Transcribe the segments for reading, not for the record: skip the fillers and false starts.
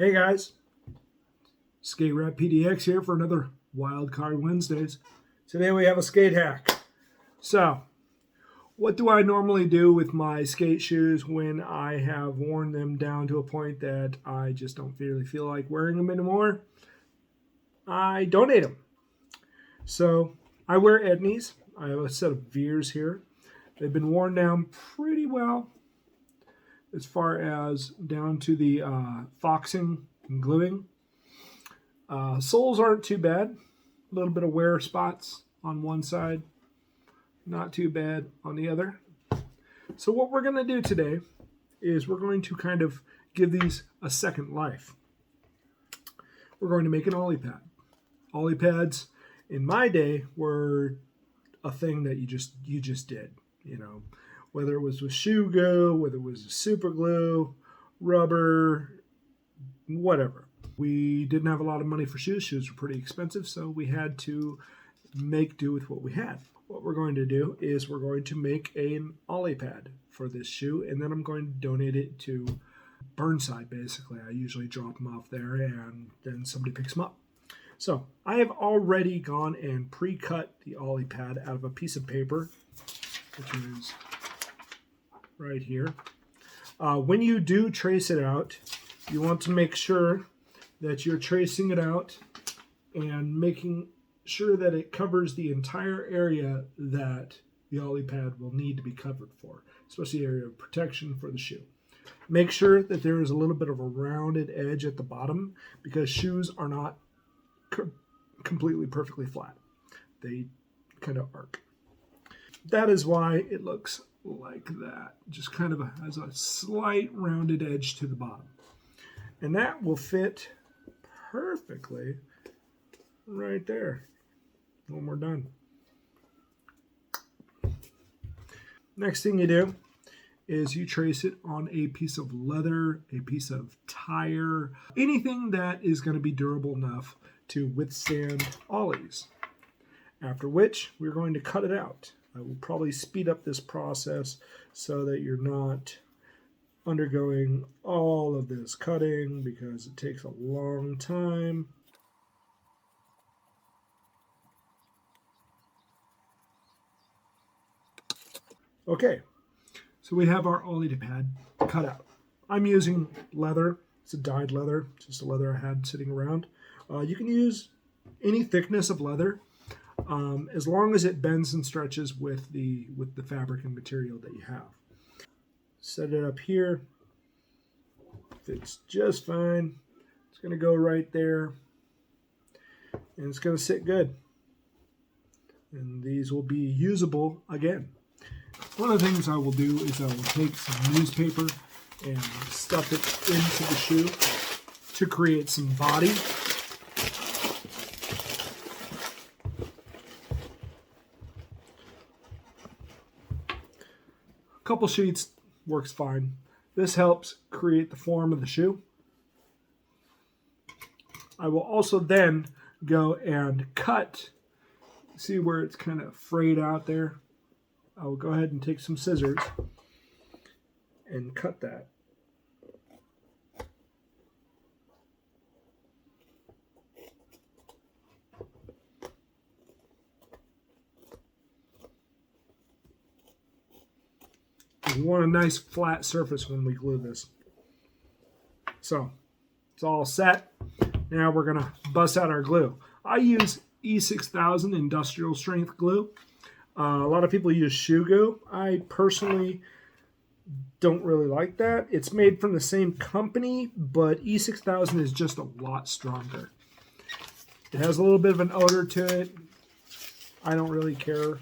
Hey guys, Skate Rat PDX here for another Wild Card Wednesdays. Today we have a skate hack. So, what do I normally do with my skate shoes when I have worn them down to a point that I just don't really feel like wearing them anymore? I donate them. So, I wear Etnies. I have a set of Veers here. They've been worn down pretty well as far as down to the foxing and gluing. Soles aren't too bad. A little bit of wear spots on one side. Not too bad on the other. So what we're going to do today is we're going to kind of give these a second life. We're going to make an Ollie pad. Ollie pads in my day were a thing that you just did. You know, whether it was with shoe glue, whether it was super glue, rubber, whatever. We didn't have a lot of money for shoes. Shoes were pretty expensive, so we had to make do with what we had. What we're going to do is we're going to make an Ollie pad for this shoe, and then I'm going to donate it to Burnside, basically. I usually drop them off there, and then somebody picks them up. So I have already gone and pre-cut the Ollie pad out of a piece of paper, which is right here. When you do trace it out, you want to make sure that you're tracing it out and making sure that it covers the entire area that the Ollie pad will need to be covered for, especially the area of protection for the shoe. Make sure that there is a little bit of a rounded edge at the bottom because shoes are not completely perfectly flat. They kind of arc. That is why it looks like that. Just kind of has a slight rounded edge to the bottom. And that will fit perfectly right there when we're done. Next thing you do is you trace it on a piece of leather, a piece of tire, anything that is going to be durable enough to withstand ollies. After which, we're going to cut it out. I will probably speed up this process so that you're not undergoing all of this cutting because it takes a long time. Okay, so we have our Ollie pad cut out. I'm using leather. It's a dyed leather, just a leather I had sitting around. You can use any thickness of leather as long as it bends and stretches with the fabric and material that you have. Set it up here. Fits just fine. It's going to go right there. And it's going to sit good. And these will be usable again. One of the things I will do is I will take some newspaper and stuff it into the shoe to create some body. A couple sheets works fine. This helps create the form of the shoe. I will also then go and cut. See where it's kind of frayed out there? I will go ahead and take some scissors and cut that. We want a nice flat surface when we glue this. So it's all set. Now we're going to bust out our glue. I use E6000 industrial strength glue. A lot of people use shoe glue. I personally don't really like that. It's made from the same company, but E6000 is just a lot stronger. It has a little bit of an odor to it. I don't really care.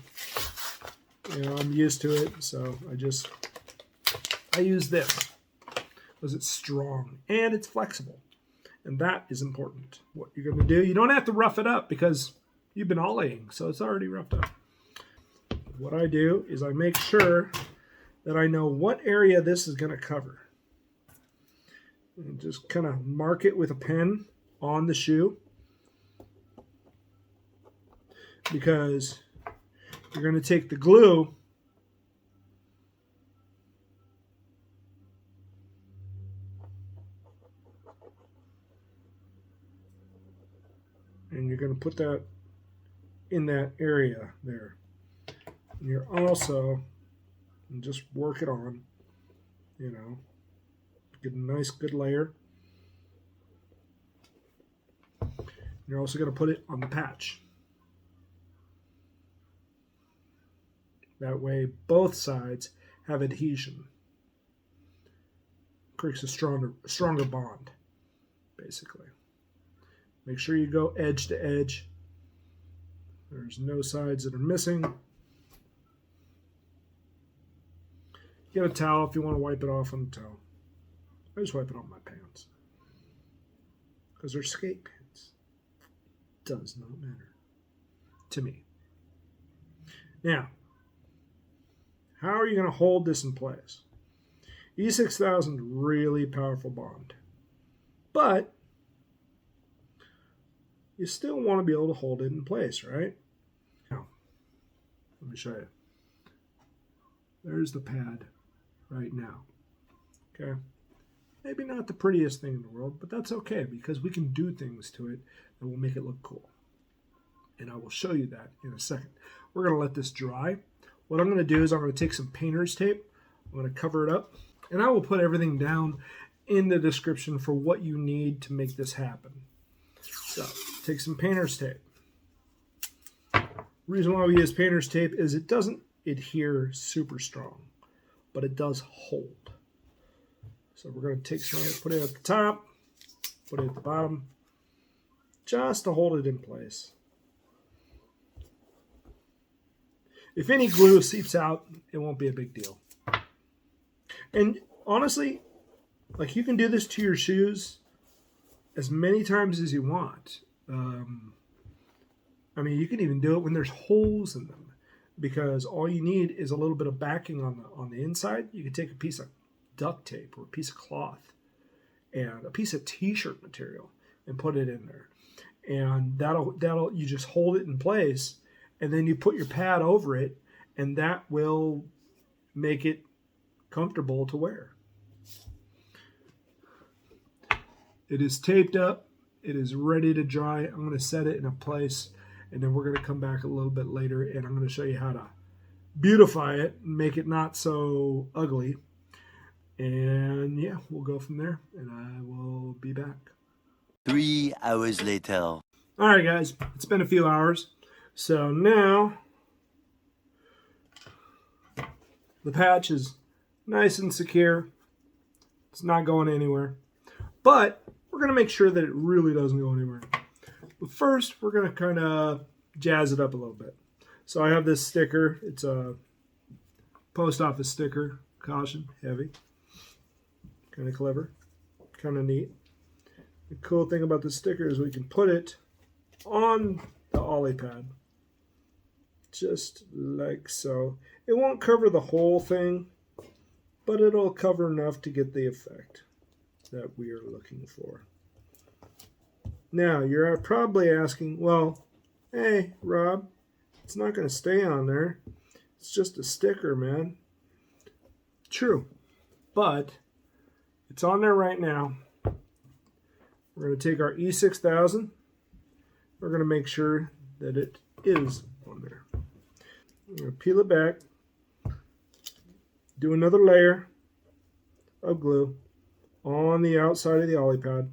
You know, I'm used to it, so I use this because it's strong and it's flexible. And that is important. What you're going to do, you don't have to rough it up because you've been ollieing, so it's already roughed up. What I do is I make sure that I know what area this is going to cover. And just kind of mark it with a pen on the shoe because you're going to take the glue put that in that area there. And you're also, and just work it on, you know, get a nice good layer. You're also going to put it on the patch. That way both sides have adhesion. Creates a stronger bond, basically. Make sure you go edge to edge. There's no sides that are missing. Get a towel if you want to wipe it off on the towel. I just wipe it on my pants. Because they're skate pants. Does not matter to me. Now, how are you going to hold this in place? E6000 really powerful bond. But you still want to be able to hold it in place, right? Now, let me show you. There's the pad right now. Okay? Maybe not the prettiest thing in the world, but that's okay because we can do things to it that will make it look cool. And I will show you that in a second. We're going to let this dry. What I'm going to do is I'm going to take some painter's tape. I'm going to cover it up. And I will put everything down in the description for what you need to make this happen. So, take some painter's tape. Reason why we use painter's tape is it doesn't adhere super strong, but it does hold. So we're going to take some, put it at the top, put it at the bottom, just to hold it in place. If any glue seeps out, it won't be a big deal. And honestly, like you can do this to your shoes as many times as you want. I mean, you can even do it when there's holes in them, because all you need is a little bit of backing on the inside. You can take a piece of duct tape or a piece of cloth and a piece of t-shirt material and put it in there, and that'll you just hold it in place, and then you put your pad over it, and that will make it comfortable to wear. It is taped up. It is ready to dry. I'm going to set it in a place, and then we're going to come back a little bit later, and I'm going to show you how to beautify it and make it not so ugly. And yeah, we'll go from there, and I will be back. 3 hours later. All right, guys, it's been a few hours. So now the patch is nice and secure. It's not going anywhere. But we're going to make sure that it really doesn't go anywhere. But first, we're going to kind of jazz it up a little bit. So I have this sticker. It's a post office sticker. Caution, heavy. Kind of clever. Kind of neat. The cool thing about the sticker is we can put it on the Ollie pad. Just like so. It won't cover the whole thing, but it'll cover enough to get the effect that we are looking for. Now, you're probably asking, well, hey, Rob, it's not going to stay on there. It's just a sticker, man. True, but it's on there right now. We're going to take our E6000. We're going to make sure that it is on there. I'm going to peel it back. Do another layer of glue on the outside of the Ollie pad.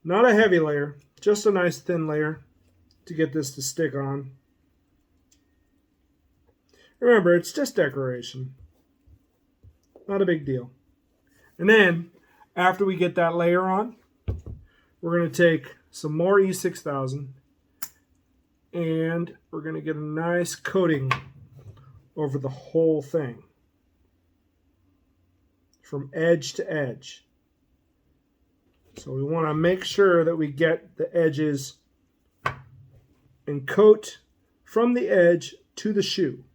Not a heavy layer, just a nice thin layer to get this to stick on. Remember, it's just decoration. Not a big deal. And then, after we get that layer on, we're going to take some more E6000 and we're going to get a nice coating over the whole thing from edge to edge. So we want to make sure that we get the edges and coat from the edge to the shoe,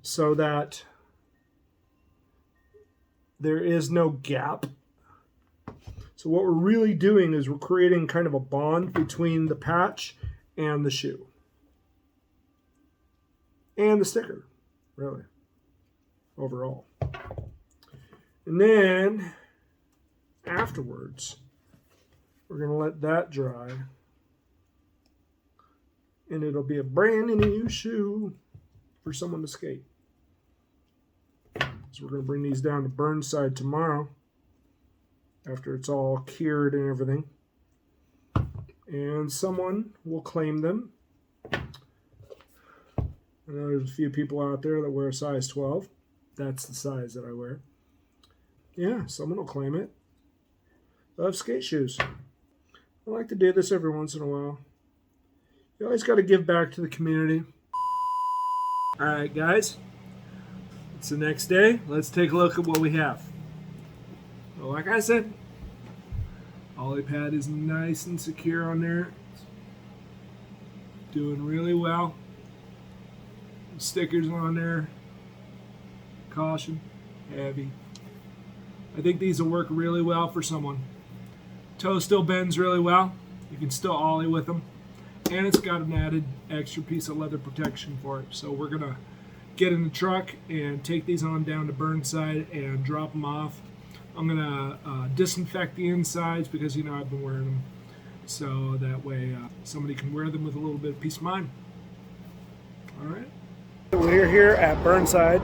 so that there is no gap. So what we're really doing is we're creating kind of a bond between the patch and the shoe. And the sticker, really, overall. And then, afterwards, we're going to let that dry. And it'll be a brand new shoe for someone to skate. So we're going to bring these down to Burnside tomorrow after it's all cured and everything. And someone will claim them. I know there's a few people out there that wear a size 12. That's the size that I wear. Yeah, someone will claim it. I love skate shoes. I like to do this every once in a while. You always got to give back to the community. All right, guys. It's the next day. Let's take a look at what we have. Well, like I said, Ollie Pad is nice and secure on there. It's doing really well. Stickers on there. Caution. Heavy. I think these will work really well for someone. Toe still bends really well. You can still ollie with them. And it's got an added extra piece of leather protection for it. So we're going to get in the truck and take these on down to Burnside and drop them off. I'm going to disinfect the insides because, you know, I've been wearing them. So that way somebody can wear them with a little bit of peace of mind. All right. We're here at Burnside.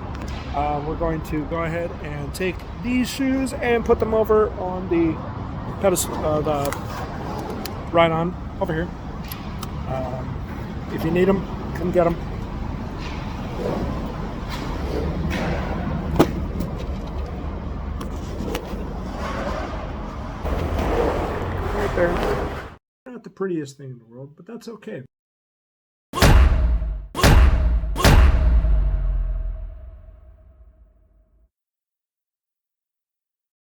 We're going to go ahead and take these shoes and put them over on the pedestal, the ride-on over here. If you need them, come get them. Right there. Not the prettiest thing in the world, but that's okay.